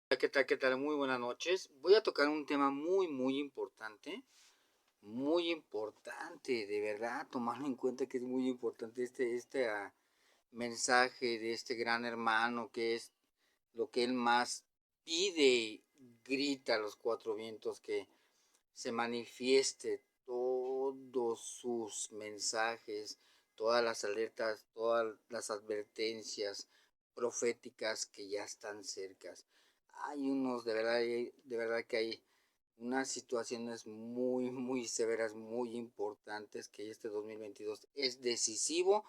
Hola, ¿qué tal? ¿Qué tal? Muy buenas noches. Voy a tocar un tema muy importante, de verdad, tomarlo en cuenta que es muy importante este mensaje de este gran hermano que es lo que él más pide y grita a los cuatro vientos, que se manifieste todos sus mensajes, todas las alertas, todas las advertencias proféticas que ya están cercas. Hay unos, de verdad que hay unas situaciones muy severas, muy importantes, que este 2022 es decisivo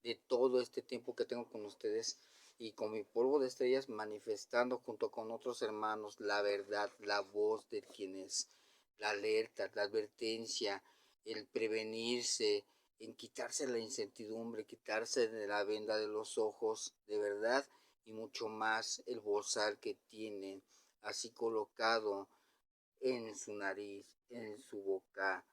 de todo este tiempo que tengo con ustedes y con mi polvo de estrellas, manifestando junto con otros hermanos la verdad, la voz de quienes, la alerta, la advertencia, el prevenirse, en quitarse la incertidumbre, quitarse de la venda de los ojos, de verdad, y mucho más el bozal que tienen así colocado en su nariz, en su boca,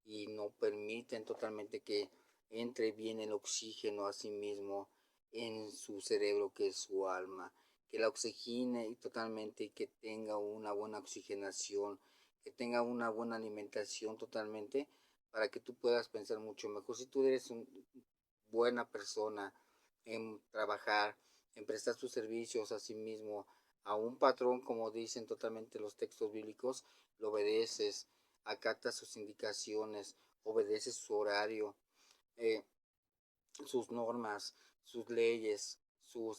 y no permiten totalmente que entre bien el oxígeno a sí mismo en su cerebro, que es su alma, que la oxigene y totalmente, y que tenga una buena oxigenación, que tenga una buena alimentación totalmente, para que tú puedas pensar mucho mejor. Si tú eres una buena persona en trabajar, en prestar sus servicios a sí mismo, a un patrón, como dicen totalmente los textos bíblicos, lo obedeces, acatas sus indicaciones, obedeces su horario, eh, sus normas, sus leyes, sus,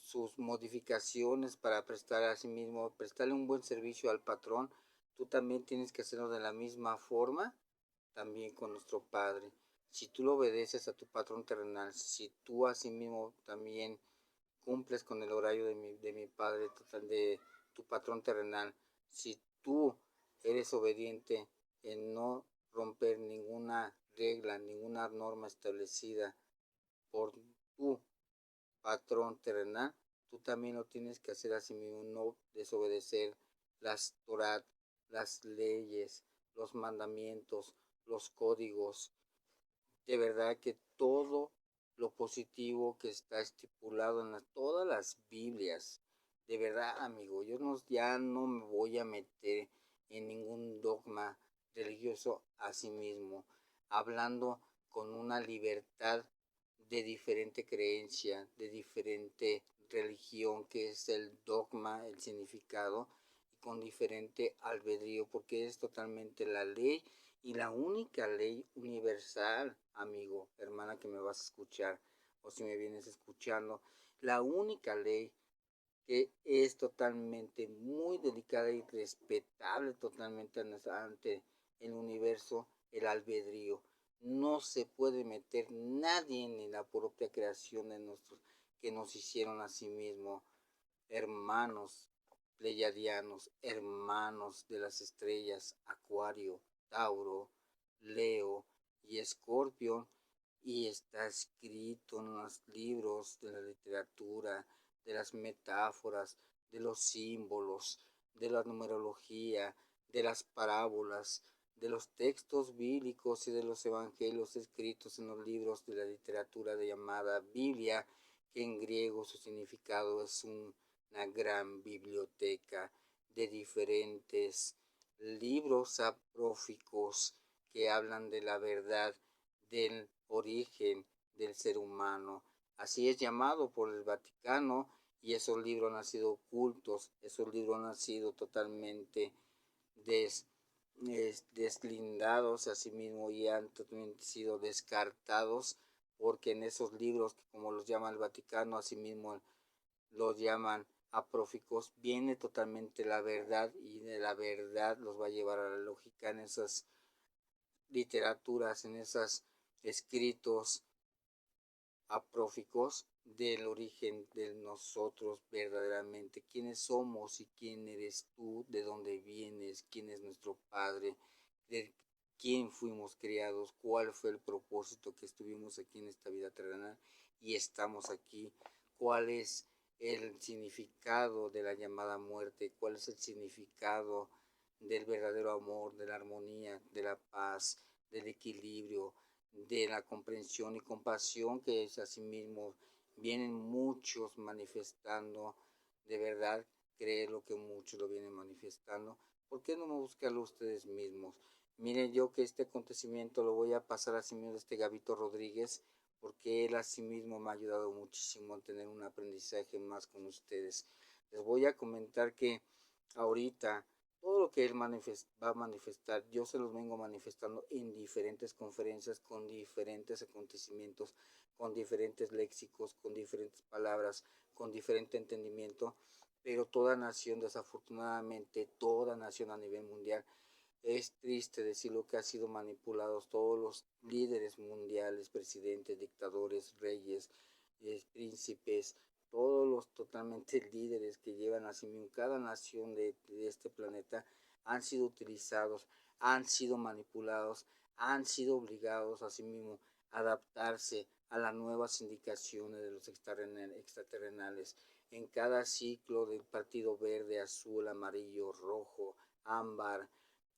sus modificaciones para prestar a sí mismo, prestarle un buen servicio al patrón. Tú también tienes que hacerlo de la misma forma, también con nuestro Padre. Si tú lo obedeces a tu patrón terrenal, si tú a sí mismo también cumples con el horario de mi Padre, total, de tu patrón terrenal, si tú eres obediente en no romper ninguna regla, ninguna norma establecida por tu patrón terrenal, tú también lo tienes que hacer así mismo, no desobedecer las Torah, las leyes, los mandamientos, los códigos. De verdad que todo lo positivo que está estipulado en todas las Biblias, de verdad, amigo, ya no me voy a meter en ningún dogma religioso a sí mismo, hablando con una libertad de diferente creencia, de diferente religión, que es el dogma, el significado, y con diferente albedrío, porque es totalmente la ley y la única ley universal, amigo, hermana, que me vas a escuchar, o si me vienes escuchando, la única ley que es totalmente muy delicada y respetable totalmente ante el universo, el albedrío. No se puede meter nadie ni la propia creación de nuestros que nos hicieron a sí mismos, hermanos pleiadianos, hermanos de las estrellas, Acuario, Tauro, Leo y Escorpio, y está escrito en los libros de la literatura, de las metáforas, de los símbolos, de la numerología, de las parábolas, de los textos bíblicos y de los evangelios escritos en los libros de la literatura de llamada Biblia, que en griego su significado es una gran biblioteca de diferentes libros apócrifos que hablan de la verdad del origen del ser humano. Así es llamado por el Vaticano, y esos libros han sido ocultos, esos libros han sido totalmente des, deslindados a sí mismo y han totalmente sido descartados, porque en esos libros, que como los llama el Vaticano, a sí mismo los llaman apócrifos, viene totalmente la verdad, y de la verdad los va a llevar a la lógica en esas literaturas, en esos escritos apócrifos del origen de nosotros verdaderamente, quiénes somos y quién eres tú, de dónde vienes, quién es nuestro Padre, de quién fuimos criados, cuál fue el propósito que estuvimos aquí en esta vida terrenal y estamos aquí, cuál es el significado de la llamada muerte, cuál es el significado del verdadero amor, de la armonía, de la paz, del equilibrio, de la comprensión y compasión, que es asimismo vienen muchos manifestando, de verdad, creer lo que muchos lo vienen manifestando. ¿Por qué no buscarlo ustedes mismos? Miren, yo que este acontecimiento lo voy a pasar a sí mismo este Gabito Rodríguez, porque él a sí mismo me ha ayudado muchísimo a tener un aprendizaje más con ustedes. Les voy a comentar que ahorita todo lo que él va a manifestar, yo se los vengo manifestando en diferentes conferencias, con diferentes acontecimientos, con diferentes léxicos, con diferentes palabras, con diferente entendimiento, pero toda nación, desafortunadamente, toda nación a nivel mundial, es triste decirlo que ha sido manipulados todos los líderes mundiales, presidentes, dictadores, reyes, príncipes, todos los totalmente líderes que llevan a sí mismo cada nación de este planeta han sido utilizados, han sido manipulados, han sido obligados a sí mismo a adaptarse a las nuevas indicaciones de los extraterrenales. En cada ciclo del partido verde, azul, amarillo, rojo, ámbar,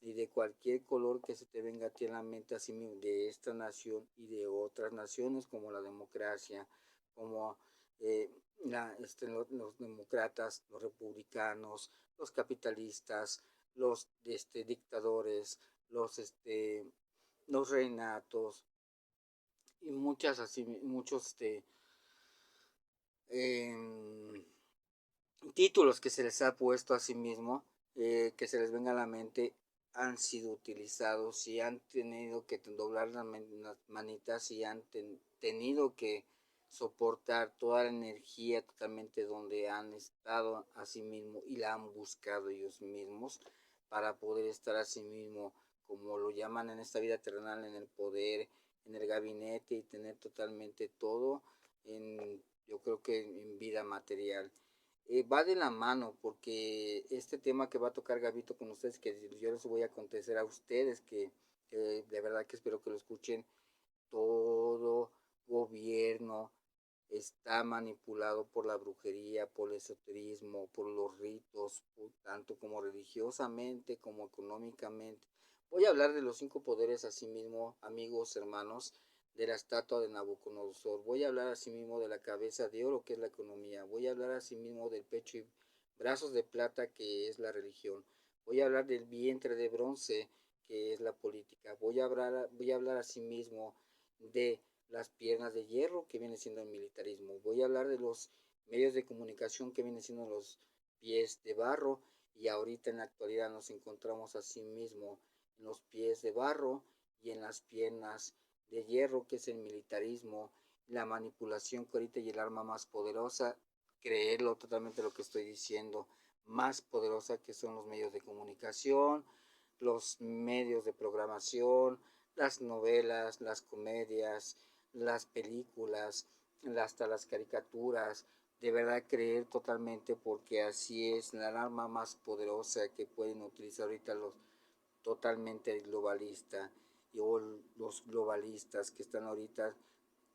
y de cualquier color que se te venga a ti en la mente, así mismo de esta nación y de otras naciones como la democracia, como eh, los demócratas, los republicanos, los capitalistas, los dictadores, los reinatos y muchas así, muchos eh, títulos que se les ha puesto a sí mismo, que se les venga a la mente, han sido utilizados y han tenido que doblar las manitas y han tenido que soportar toda la energía totalmente donde han estado a sí mismo y la han buscado ellos mismos para poder estar a sí mismo, como lo llaman en esta vida terrenal, en el poder, en el gabinete y tener totalmente todo en, yo creo que en vida material. Va de la mano porque este tema que va a tocar Gabito con ustedes, que yo les voy a acontecer a ustedes, que de verdad que espero que lo escuchen, todo gobierno está manipulado por la brujería, por el esoterismo, por los ritos, tanto como religiosamente como económicamente. Voy a hablar de los 5 poderes asimismo, amigos, hermanos, de la estatua de Nabucodonosor. Voy a hablar asimismo de la cabeza de oro, que es la economía. Voy a hablar asimismo del pecho y brazos de plata, que es la religión. Voy a hablar del vientre de bronce, que es la política. Voy a hablar asimismo de las piernas de hierro, que viene siendo el militarismo. Voy a hablar de los medios de comunicación, que vienen siendo los pies de barro, y ahorita en la actualidad nos encontramos así mismo en los pies de barro y en las piernas de hierro, que es el militarismo, la manipulación, que ahorita y el arma más poderosa, creerlo totalmente lo que estoy diciendo, más poderosa, que son los medios de comunicación, los medios de programación, las novelas, las comedias, las películas, hasta las caricaturas, de verdad creer totalmente, porque así es la arma más poderosa que pueden utilizar ahorita los totalmente globalista y los globalistas que están ahorita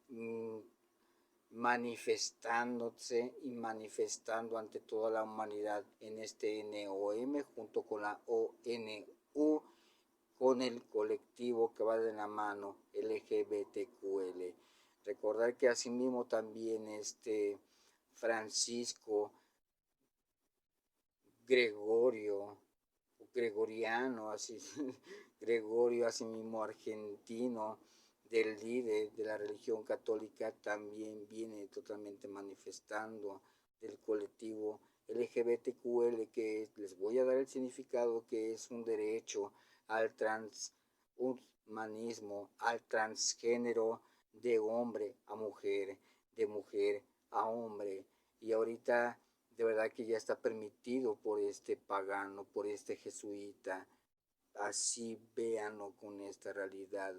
mmm, manifestándose y manifestando ante toda la humanidad en este NOM junto con la ONU, con el colectivo que va de la mano LGBTQL. Recordar que asimismo también Francisco Gregorio, gregoriano, así, Gregorio, asimismo argentino, del líder de la religión católica, también viene totalmente manifestando del colectivo LGBTQL, que les voy a dar el significado, que es un derecho al transhumanismo, al transgénero, de hombre a mujer, de mujer a hombre. Y ahorita de verdad que ya está permitido por este pagano, por este jesuita. Así véanlo con esta realidad.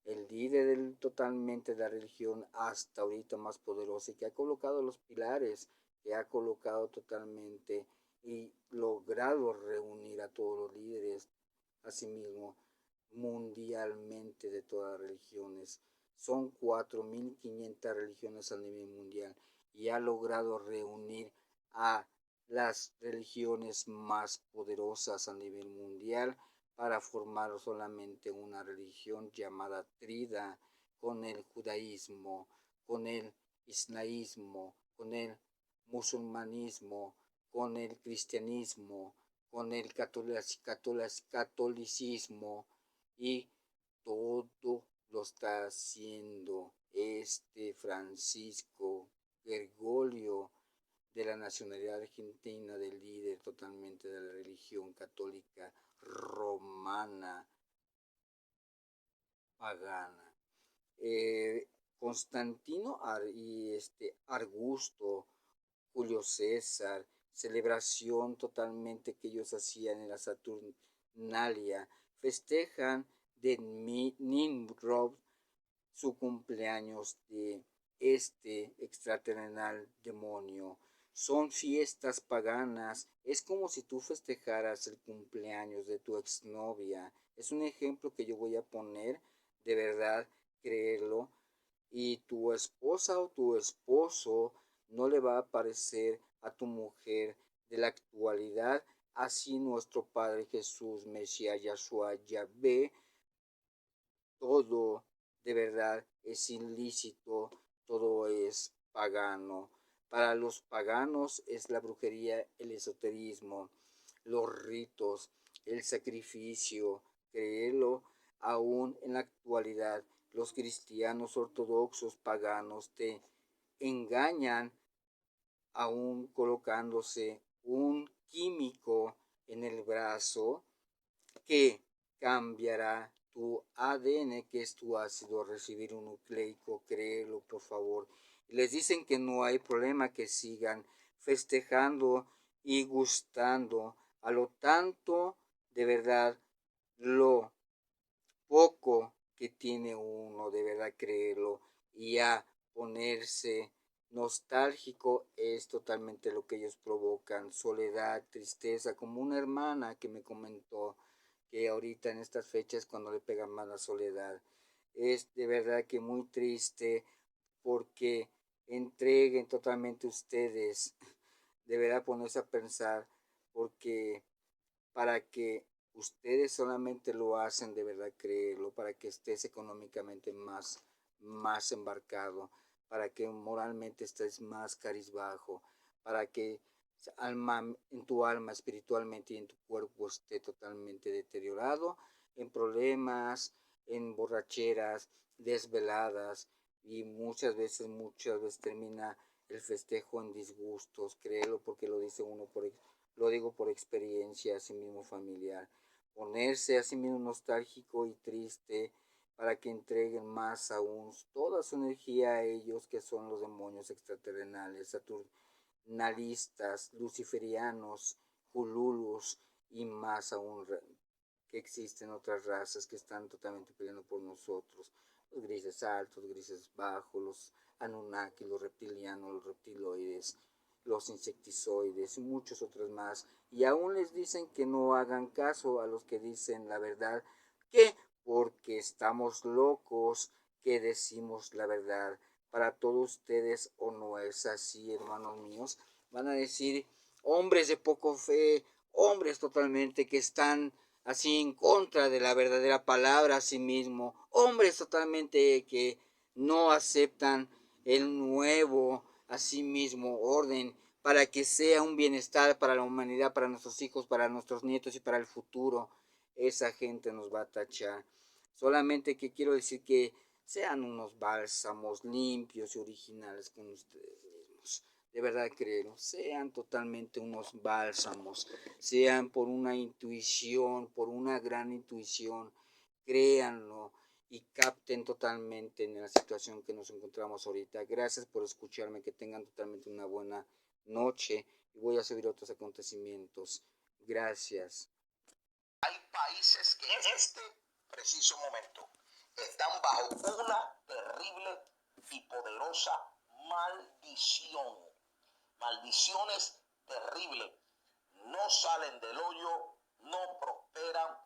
El líder totalmente de la religión hasta ahorita más poderosa, y que ha colocado los pilares, que ha colocado totalmente y logrado reunir a todos los líderes, asimismo mundialmente, de todas las religiones. Son 4.500 religiones a nivel mundial, y ha logrado reunir a las religiones más poderosas a nivel mundial para formar solamente una religión llamada Trida, con el judaísmo, con el islamismo, con el musulmanismo, con el cristianismo, con el catolicismo, y todo lo está haciendo Francisco Bergoglio, de la nacionalidad argentina, del líder totalmente de la religión católica romana pagana. Constantino y Augusto, Julio César, celebración totalmente que ellos hacían en la Saturnalia, festejan de Nimrod su cumpleaños de extraterrenal demonio. Son fiestas paganas. Es como si tú festejaras el cumpleaños de tu exnovia. Es un ejemplo que yo voy a poner, de verdad, creerlo. Y tu esposa o tu esposo no le va a parecer a tu mujer de la actualidad. Así nuestro Padre Jesús, Mesías, Yahshua, Yahvé, todo de verdad es ilícito, todo es pagano. Para los paganos es la brujería, el esoterismo, los ritos, el sacrificio, creerlo. Aún en la actualidad los cristianos ortodoxos paganos te engañan, aún colocándose un químico en el brazo que cambiará tu ADN, que es tu ácido ribonucleico, créelo por favor. Les dicen que no hay problema, que sigan festejando y gustando a lo tanto, de verdad, lo poco que tiene uno, de verdad, créelo, y a ponerse nostálgico es totalmente lo que ellos provocan, soledad, tristeza, como una hermana que me comentó que ahorita en estas fechas cuando le pegan más la soledad. Es de verdad que muy triste porque entreguen totalmente ustedes, deberá ponerse a pensar, porque para que ustedes solamente lo hacen, de verdad creerlo, para que estés económicamente más embarcado, para que moralmente estés más carizbajo, para que en tu alma espiritualmente y en tu cuerpo esté totalmente deteriorado, en problemas, en borracheras, desveladas, y muchas veces termina el festejo en disgustos, créelo, porque lo dice uno lo digo por experiencia, así mismo familiar. Ponerse así mismo nostálgico y triste para que entreguen más aún toda su energía a ellos, que son los demonios extraterrenales, saturnalistas, luciferianos, jululus, y más aún que existen otras razas que están totalmente peleando por nosotros. Los grises altos, los grises bajos, los Anunnaki, los reptilianos, los reptiloides, los insectizoides y muchos otros más. Y aún les dicen que no hagan caso a los que dicen la verdad, que porque estamos locos, que decimos la verdad. Para todos ustedes, o no es así, hermanos míos, van a decir hombres de poco fe, hombres totalmente que están así en contra de la verdadera palabra a sí mismo, hombres totalmente que no aceptan el nuevo a sí mismo orden para que sea un bienestar para la humanidad, para nuestros hijos, para nuestros nietos y para el futuro. Esa gente nos va a tachar. Solamente que quiero decir que sean unos bálsamos limpios y originales con ustedes mismos. De verdad creo, sean totalmente unos bálsamos, sean por una intuición, por una gran intuición, créanlo y capten totalmente en la situación que nos encontramos ahorita. Gracias por escucharme, que tengan totalmente una buena noche, y voy a subir otros acontecimientos. Gracias. Hay países que en este preciso momento están bajo una terrible y poderosa maldición. Maldiciones terribles. No salen del hoyo, no prosperan,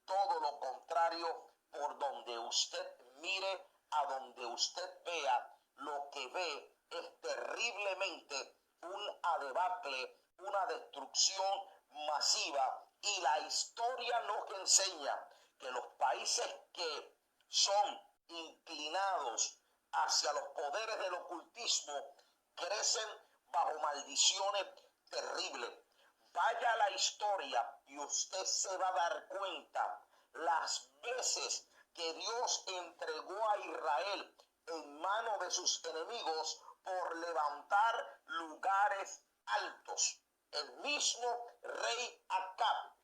todo lo contrario, por donde usted mire, a donde usted vea, lo que ve es terriblemente un adebacle, una destrucción masiva. Y la historia nos enseña que los países que son inclinados hacia los poderes del ocultismo crecen bajo maldiciones terribles. Vaya a la historia y usted se va a dar cuenta las veces que Dios entregó a Israel en manos de sus enemigos por levantar lugares altos. El mismo rey Acab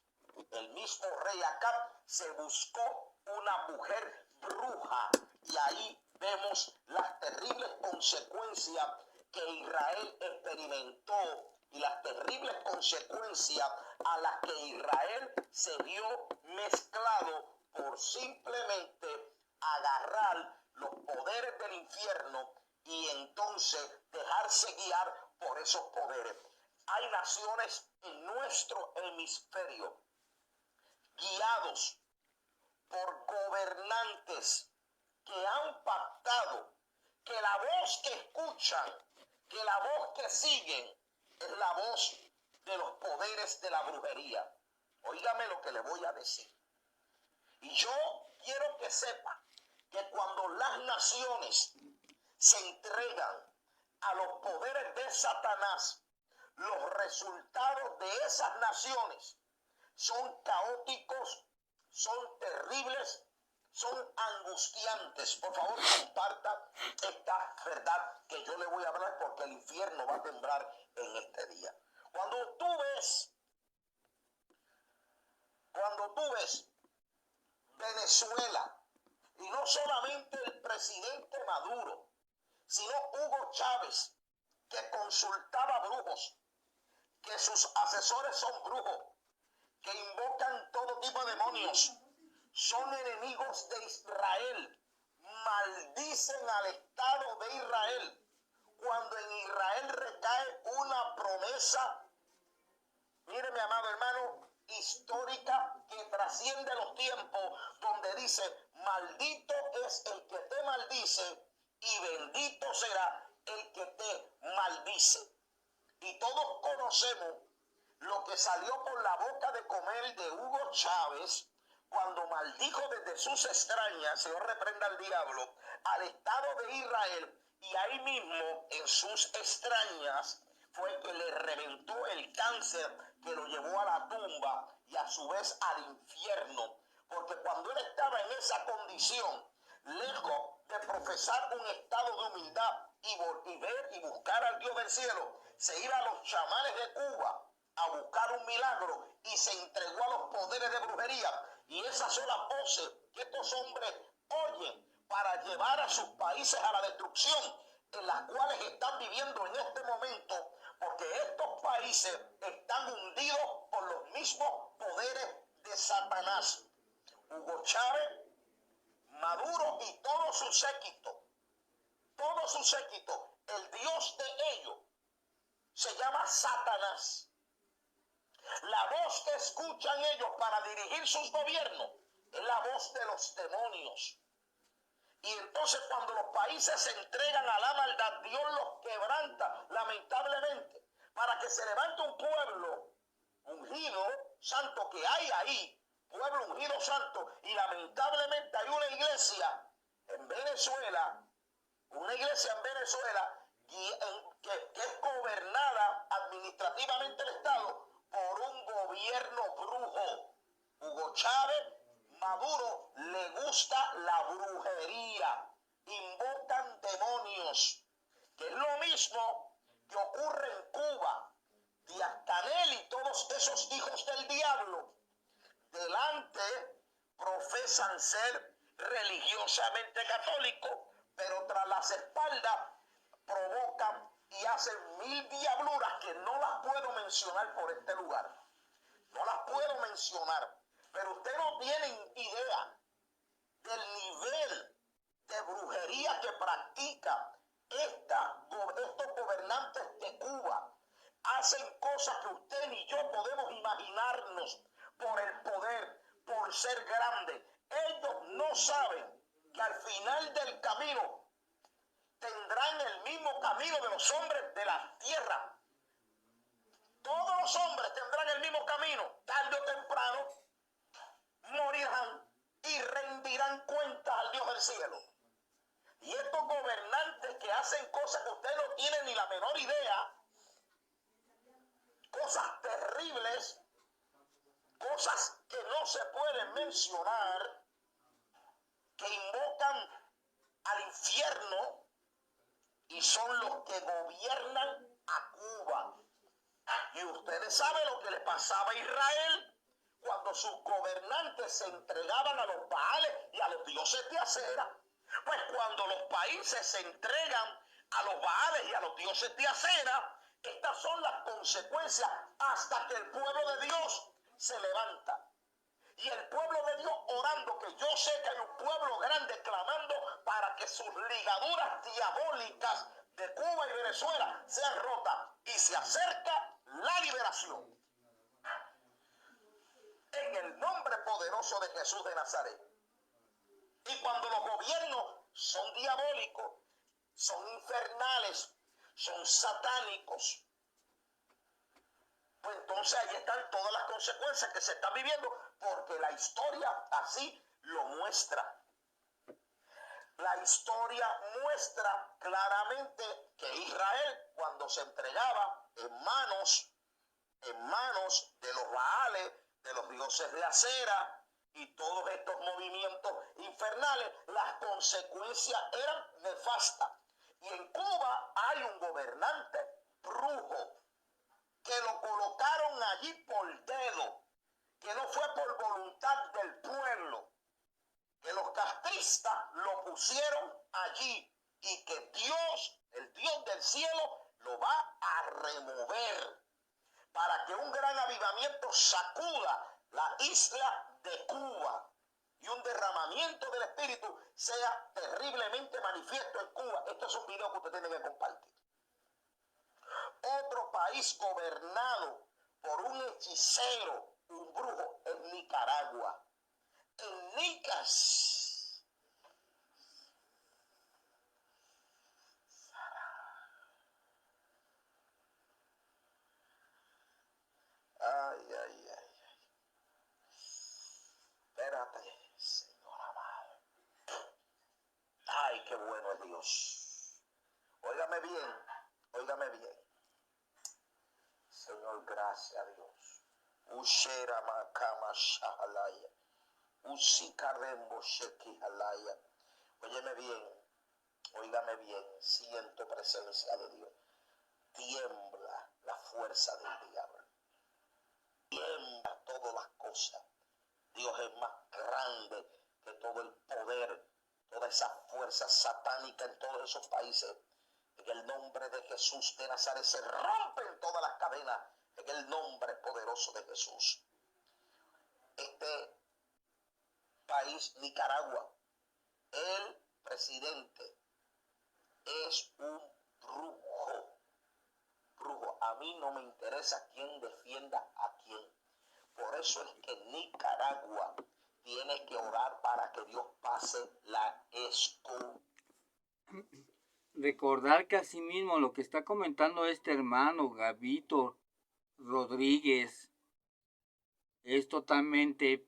se buscó una mujer bruja y ahí vemos las terribles consecuencias que Israel experimentó y las terribles consecuencias a las que Israel se vio mezclado por simplemente agarrar los poderes del infierno y entonces dejarse guiar por esos poderes. Hay naciones en nuestro hemisferio guiados por gobernantes que han pactado que la voz que escuchan, que la voz que siguen, es la voz de los poderes de la brujería. Óigame lo que le voy a decir. Y yo quiero que sepa que cuando las naciones se entregan a los poderes de Satanás, los resultados de esas naciones son caóticos, son terribles, son angustiantes. Por favor, comparta esta verdad que yo le voy a hablar, porque el infierno va a temblar en este día. Cuando tú ves Venezuela, y no solamente el presidente Maduro, sino Hugo Chávez, que consultaba brujos, que sus asesores son brujos, que invocan todo tipo de demonios, son enemigos de Israel, maldicen al Estado de Israel, cuando en Israel recae una promesa, mire mi amado hermano, histórica, que trasciende los tiempos, donde dice: maldito es el que te maldice y bendito será el que te maldice. Y todos conocemos lo que salió por la boca de comer de Hugo Chávez cuando maldijo desde sus extrañas, Señor reprenda al diablo, al Estado de Israel, y ahí mismo en sus extrañas fue que le reventó el cáncer que lo llevó a la tumba y a su vez al infierno. Porque cuando él estaba en esa condición, lejos de profesar un estado de humildad y ver y buscar al Dios del cielo, se iba a los chamanes de Cuba a buscar un milagro y se entregó a los poderes de brujería. Y esas son las voces que estos hombres oyen para llevar a sus países a la destrucción, en las cuales están viviendo en este momento, porque estos países están hundidos por los mismos poderes de Satanás. Hugo Chávez, Maduro y todo su séquito, el Dios de ellos se llama Satanás. La voz que escuchan ellos para dirigir sus gobiernos es la voz de los demonios. Y entonces cuando los países se entregan a la maldad, Dios los quebranta, lamentablemente, para que se levante un pueblo ungido, santo, que hay ahí, pueblo ungido, santo, y lamentablemente hay una iglesia en Venezuela, que es gobernada administrativamente el Estado por un gobierno brujo. Hugo Chávez, Maduro, le gusta la brujería, invocan demonios, que es lo mismo que ocurre en Cuba. Díaz-Canel y todos esos hijos del diablo, delante profesan ser religiosamente católicos, pero tras las espaldas provocan y hacen mil diabluras que no las puedo mencionar por este lugar. No las puedo mencionar, pero ustedes no tienen idea del nivel de brujería que practica estos gobernantes de Cuba. Hacen cosas que usted ni yo podemos imaginarnos por el poder, por ser grande. Ellos no saben que al final del camino tendrán el mismo camino de los hombres de la tierra. Todos los hombres tendrán el mismo camino. Tarde o temprano morirán y rendirán cuentas al Dios del cielo. Y estos gobernantes que hacen cosas que usted no tiene ni la menor idea, cosas terribles, cosas que no se pueden mencionar, que invocan al infierno y son los que gobiernan a Cuba. Y ustedes saben lo que le pasaba a Israel cuando sus gobernantes se entregaban a los Baales y a los dioses de acera. Pues cuando los países se entregan a los Baales y a los dioses de acera, estas son las consecuencias hasta que el pueblo de Dios se levanta. Y el pueblo de Dios orando, que yo sé que hay un pueblo grande clamando para que sus ligaduras diabólicas de Cuba y Venezuela sean rotas. Y se acerca la liberación. En el nombre poderoso de Jesús de Nazaret. Y cuando los gobiernos son diabólicos, son infernales, son satánicos, pues entonces ahí están todas las consecuencias que se están viviendo, porque la historia así lo muestra. La historia muestra claramente que Israel, cuando se entregaba en manos de los Baales, de los dioses de acera y todos estos movimientos infernales, las consecuencias eran nefastas. Y en Cuba hay un gobernante brujo que lo colocaron allí por dedo, que no fue por voluntad del pueblo, que los castristas lo pusieron allí y que Dios, el Dios del cielo, lo va a remover para que un gran avivamiento sacuda la isla de Cuba y un derramamiento del Espíritu sea terriblemente manifiesto en Cuba. Esto es un video que usted tiene que compartir. Otro país gobernado por un hechicero, un brujo, es Nicaragua. En Nicas, ay. Espérate, Señor amado. Ay, qué bueno es Dios. Óigame bien. Señor, gracias a Dios. Ushera makama shahalaya. Usikarembo sheki halaya. Óigame bien. Siento presencia de Dios. Tiembla la fuerza del diablo. Tiembla todas las cosas. Dios es más grande que todo el poder, toda esa fuerza satánica en todos esos países. En el nombre de Jesús de Nazaret se rompen todas las cadenas. En el nombre poderoso de Jesús. Este país, Nicaragua, el presidente es un brujo. A mí no me interesa quién defienda a quién. Por eso es que Nicaragua tiene que orar para que Dios pase la escoba. Recordar que asimismo lo que está comentando este hermano Gabito Rodríguez es totalmente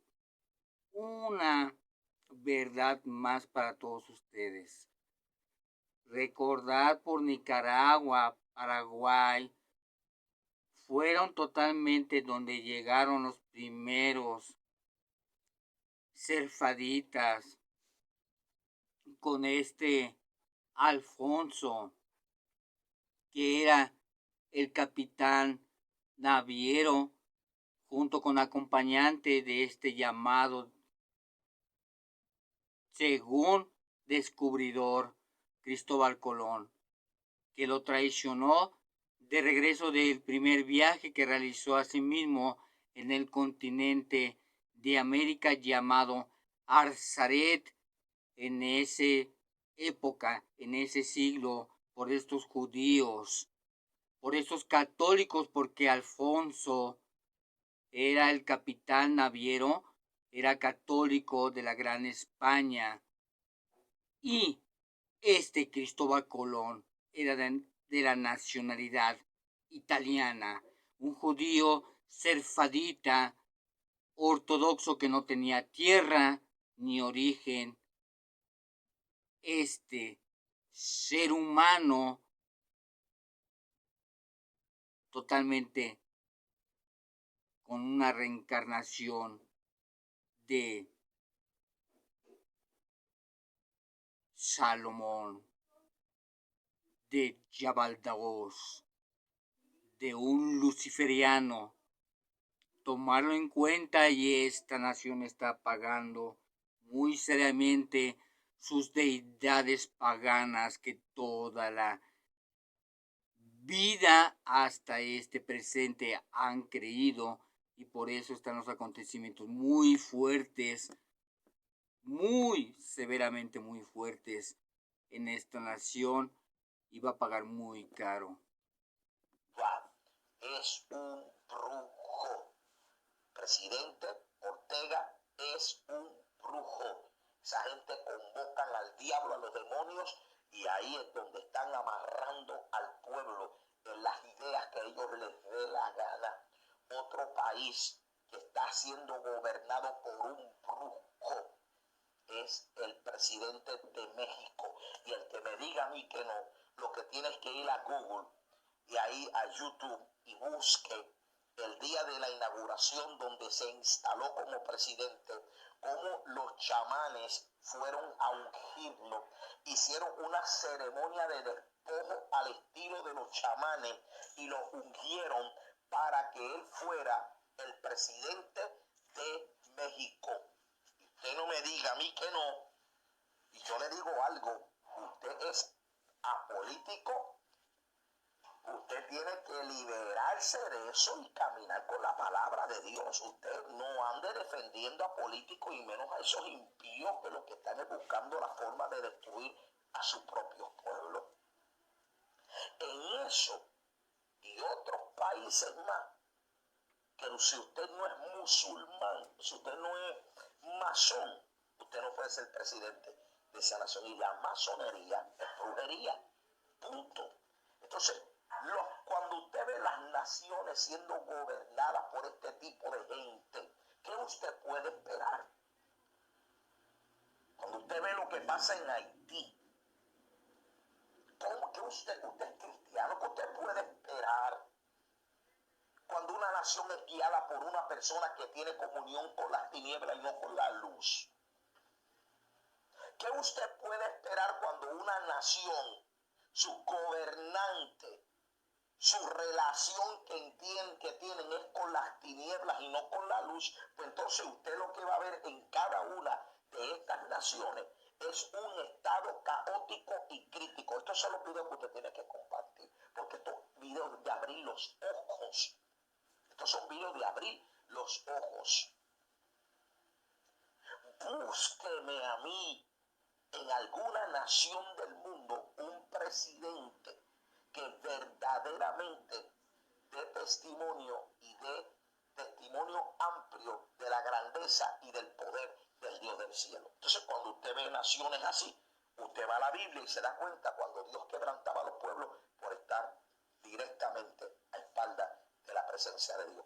una verdad más para todos ustedes. Recordar por Nicaragua, Paraguay, fueron totalmente donde llegaron los primeros serfaditas con este Alfonso, que era el capitán naviero, junto con acompañante de este llamado, según descubridor, Cristóbal Colón, que lo traicionó de regreso del primer viaje que realizó a sí mismo en el continente de América llamado Arzaret, en esa época, en ese siglo, por estos judíos, por estos católicos, porque Alfonso era el capitán naviero, era católico de la Gran España, y este Cristóbal Colón era de la nacionalidad italiana, un judío serfadita, ortodoxo que no tenía tierra ni origen. Este ser humano totalmente con una reencarnación de Salomón, de Jabal Daos, de un luciferiano, tomarlo en cuenta, y esta nación está pagando muy seriamente sus deidades paganas que toda la vida hasta este presente han creído, y por eso están los acontecimientos muy fuertes, muy severamente muy fuertes en esta nación, y va a pagar muy caro. Es un brujo. Presidente Ortega es un brujo. Esa gente convocan al diablo, a los demonios, y ahí es donde están amarrando al pueblo en las ideas que a ellos les dé la gana. Otro país que está siendo gobernado por un brujo es el presidente de México. Y el que me diga a mí que no, lo que tiene es que ir a Google y ahí a YouTube y busque el día de la inauguración donde se instaló como presidente, cómo los chamanes fueron a ungirlo, hicieron una ceremonia de despojo al estilo de los chamanes y lo ungieron para que él fuera el presidente de México. Usted no me diga a mí que no, y yo le digo algo, usted es apolítico. Usted tiene que liberarse de eso y caminar con la palabra de Dios. Usted no ande defendiendo a políticos y menos a esos impíos que lo que están es buscando la forma de destruir a sus propios pueblos. En eso y otros países más, que si usted no es musulmán, si usted no es masón, usted no puede ser presidente de esa nación. Y la masonería es brujería. Punto. Entonces, cuando usted ve las naciones siendo gobernadas por este tipo de gente, ¿qué usted puede esperar? Cuando usted ve lo que pasa en Haití, ¿cómo que usted es cristiano? ¿Qué usted puede esperar cuando una nación es guiada por una persona que tiene comunión con las tinieblas y no con la luz? ¿Qué usted puede esperar cuando una nación, sus gobernantes, su relación que tienen es con las tinieblas y no con la luz? Pues entonces usted lo que va a ver en cada una de estas naciones es un estado caótico y crítico. Estos son los videos que usted tiene que compartir, porque estos videos de abrir los ojos. Estos son videos de abrir los ojos. Búsqueme a mí en alguna nación del mundo un presidente que verdaderamente dé testimonio y dé testimonio amplio de la grandeza y del poder del Dios del cielo. Entonces, cuando usted ve naciones así, usted va a la Biblia y se da cuenta cuando Dios quebrantaba a los pueblos por estar directamente a espalda de la presencia de Dios.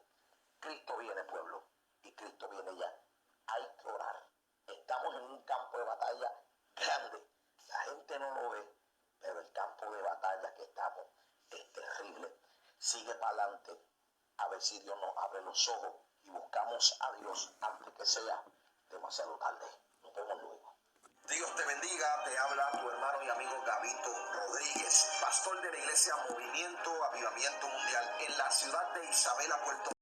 Cristo viene, pueblo, y Cristo viene ya. Hay que orar. Estamos en un campo de batalla grande. La gente no lo ve, pero el campo de batalla que estamos es terrible. Sigue para adelante, a ver si Dios nos abre los ojos y buscamos a Dios antes que sea demasiado tarde. Nos vemos luego. Dios te bendiga, te habla tu hermano y amigo Gabito Rodríguez, pastor de la iglesia Movimiento Avivamiento Mundial en la ciudad de Isabela, Puerto